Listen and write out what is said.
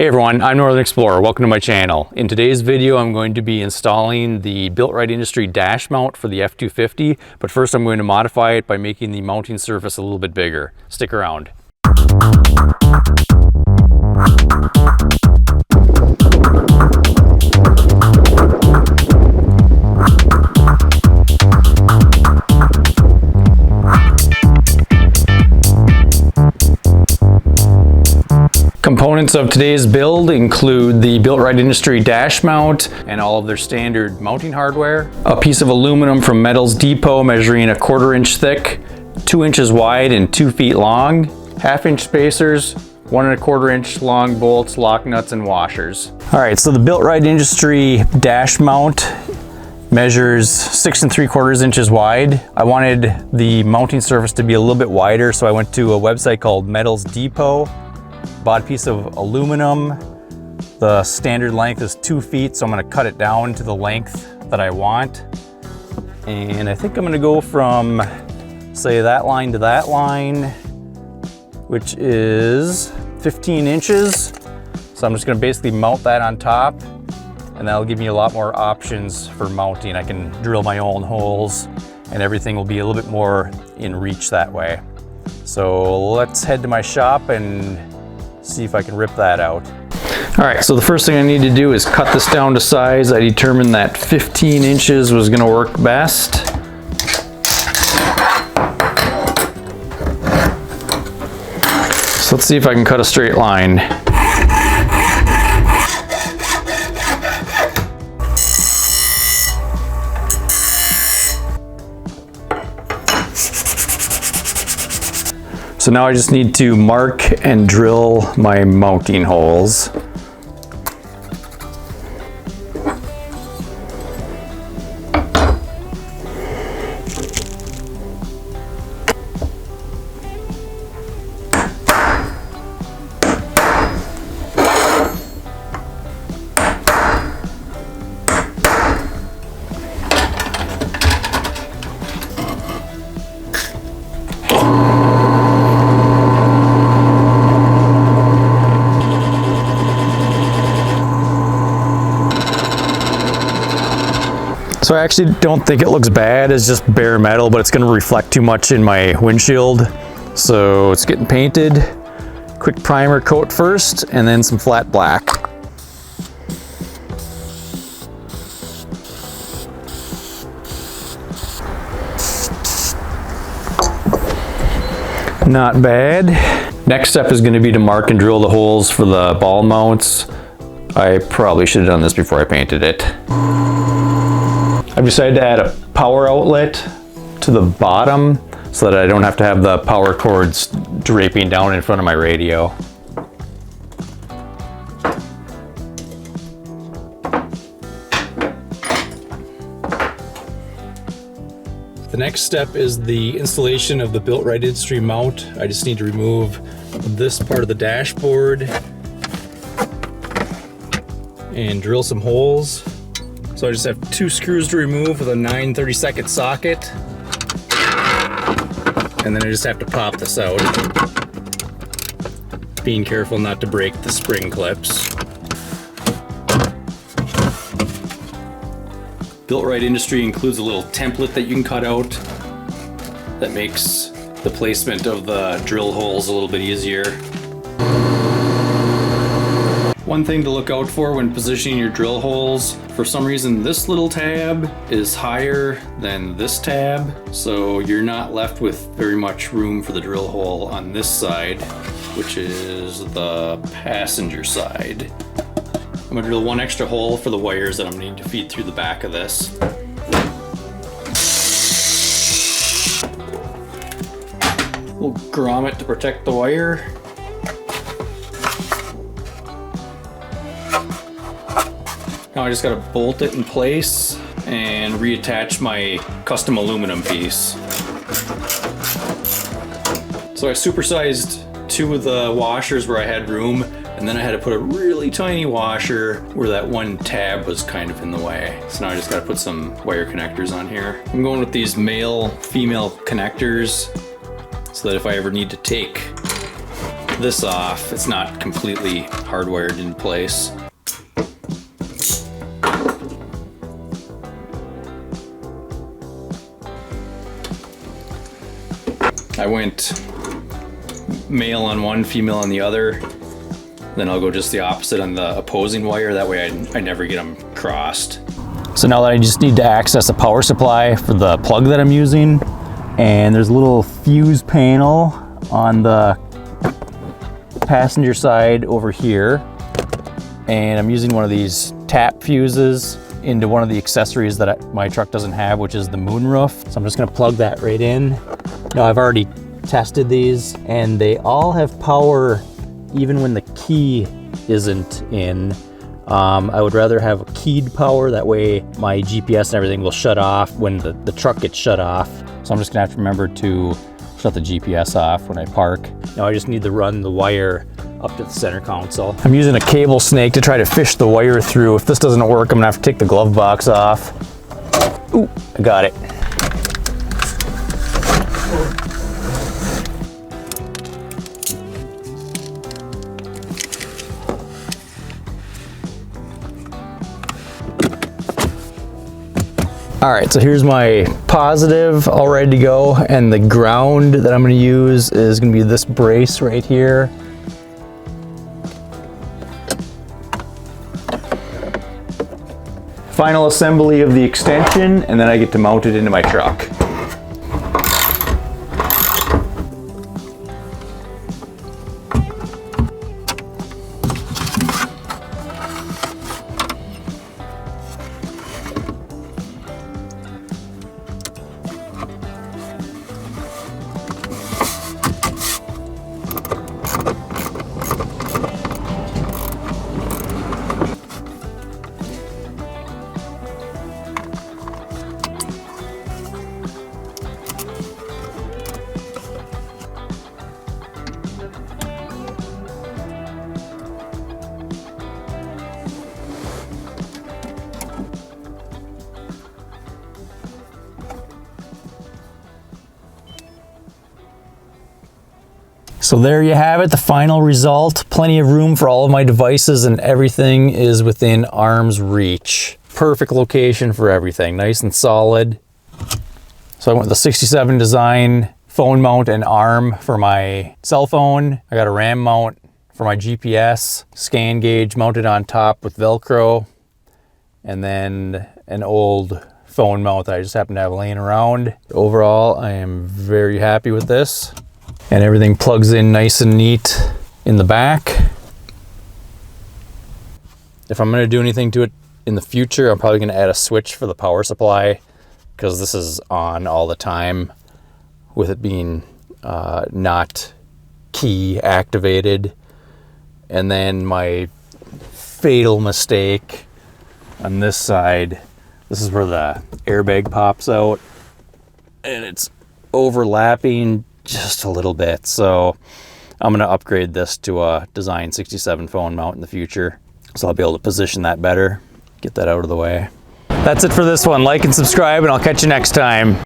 Hey everyone, I'm Northern Explorer. Welcome to my channel. In today's video, I'm going to be installing the BuiltRight Industries dash mount for the F250, but first I'm going to modify it by making the mounting surface a little bit bigger. Stick around. Components of today's build include the BuiltRight Industries dash mount and all of their standard mounting hardware, a piece of aluminum from Metals Depot measuring 1/4 inch thick, 2 inches wide and 2 feet long, 1/2 inch spacers, 1 1/4 inch long bolts, lock nuts, and washers. All right, so the BuiltRight Industries dash mount measures 6 3/4 inches wide. I wanted the mounting surface to be a little bit wider, so I went to a website called Metals Depot. Bought a piece of aluminum. The standard length is 2 feet, so I'm gonna cut it down to the length that I want. And I think I'm gonna go from, say, that line to that line, which is 15 inches. So I'm just gonna basically mount that on top, and that'll give me a lot more options for mounting. I can drill my own holes, and everything will be a little bit more in reach that way. So let's head to my shop and see if I can rip that out. All right, so the first thing I need to do is cut this down to size. I determined that 15 inches was gonna work best. So let's see if I can cut a straight line. So now I just need to mark and drill my mounting holes. So I actually don't think it looks bad. It's just bare metal, but it's gonna reflect too much in my windshield. So it's getting painted. Quick primer coat first, and then some flat black. Not bad. Next step is gonna be to mark and drill the holes for the ball mounts. I probably should have done this before I painted it. I've decided to add a power outlet to the bottom so that I don't have to have the power cords draping down in front of my radio. The next step is the installation of the BuiltRight Industries mount. I just need to remove this part of the dashboard and drill some holes. So I just have 2 screws to remove with a 9/32 socket. And then I just have to pop this out. Being careful not to break the spring clips. BuiltRight Industries includes a little template that you can cut out that makes the placement of the drill holes a little bit easier. One thing to look out for when positioning your drill holes, for some reason this little tab is higher than this tab, so you're not left with very much room for the drill hole on this side, which is the passenger side. I'm gonna drill 1 extra hole for the wires that I'm gonna need to feed through the back of this. We'll grommet to protect the wire. Now I just gotta bolt it in place and reattach my custom aluminum piece. So I supersized 2 of the washers where I had room, and then I had to put a really tiny washer where that 1 tab was kind of in the way. So now I just gotta put some wire connectors on here. I'm going with these male-female connectors so that if I ever need to take this off. It's not completely hardwired in place. I went male on one, female on the other. Then I'll go just the opposite on the opposing wire. That way I never get them crossed. So now that I just need to access a power supply for the plug that I'm using, and there's a little fuse panel on the passenger side over here. And I'm using one of these tap fuses into one of the accessories that my truck doesn't have, which is the moonroof. So I'm just gonna plug that right in. Now I've already tested these and they all have power even when the key isn't in. I would rather have a keyed power, that way my GPS and everything will shut off when the truck gets shut off. So I'm just gonna have to remember to shut the GPS off when I park. Now I just need to run the wire up to the center console. I'm using a cable snake to try to fish the wire through. If this doesn't work, I'm gonna have to take the glove box off. Ooh, I got it. All right, so here's my positive all ready to go, and the ground that I'm gonna use is gonna be this brace right here. Final assembly of the extension, and then I get to mount it into my truck. So there you have it, the final result. Plenty of room for all of my devices and everything is within arm's reach. Perfect location for everything, nice and solid. So I went with the 67 design, phone mount and arm for my cell phone. I got a RAM mount for my GPS, scan gauge mounted on top with Velcro, and then an old phone mount that I just happen to have laying around. Overall, I am very happy with this. And everything plugs in nice and neat in the back. If I'm gonna do anything to it in the future, I'm probably gonna add a switch for the power supply, because this is on all the time with it being not key activated. And then my fatal mistake on this side, this is where the airbag pops out and it's overlapping just a little bit. So I'm gonna upgrade this to a design 67 phone mount in the future. So I'll be able to position that better, get that out of the way. That's it for this one. Like and subscribe, and I'll catch you next time.